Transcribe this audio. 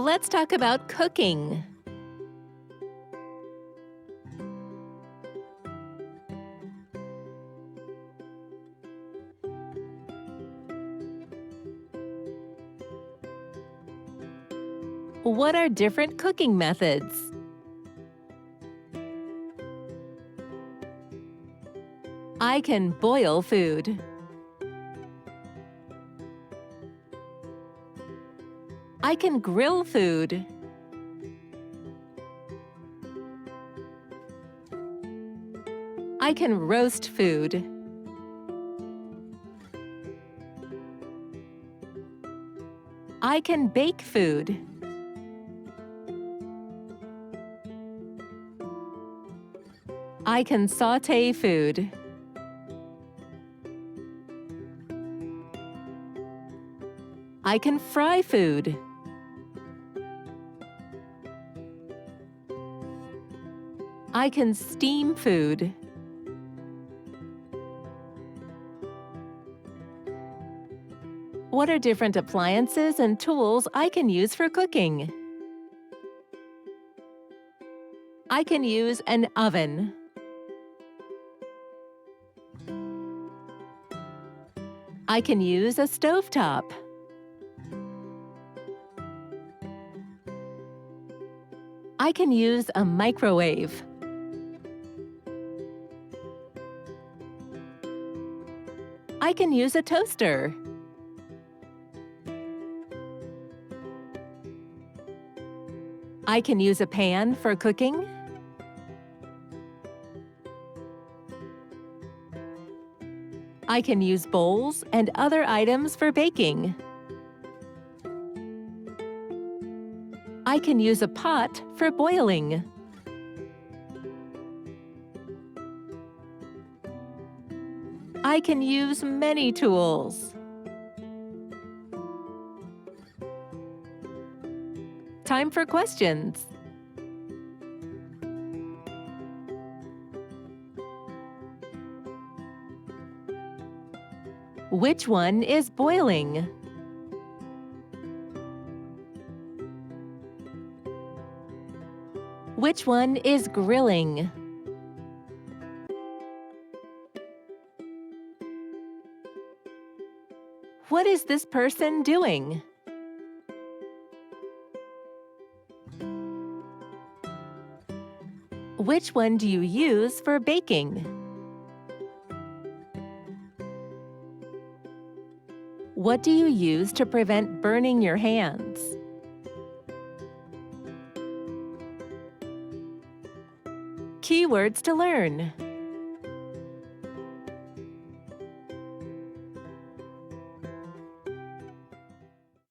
Let's talk about cooking. What are different cooking methods? I can boil food. I can grill food. I can roast food. I can bake food. I can sauté food. I can fry food. I can steam food. What are different appliances and tools I can use for cooking? I can use an oven. I can use a stovetop. I can use a microwave. I can use a toaster. I can use a pan for cooking. I can use bowls and other items for baking. I can use a pot for boiling. I can use many tools. Time for questions. Which one is boiling? Which one is grilling? What is this person doing? Which one do you use for baking? What do you use to prevent burning your hands? Keywords to learn.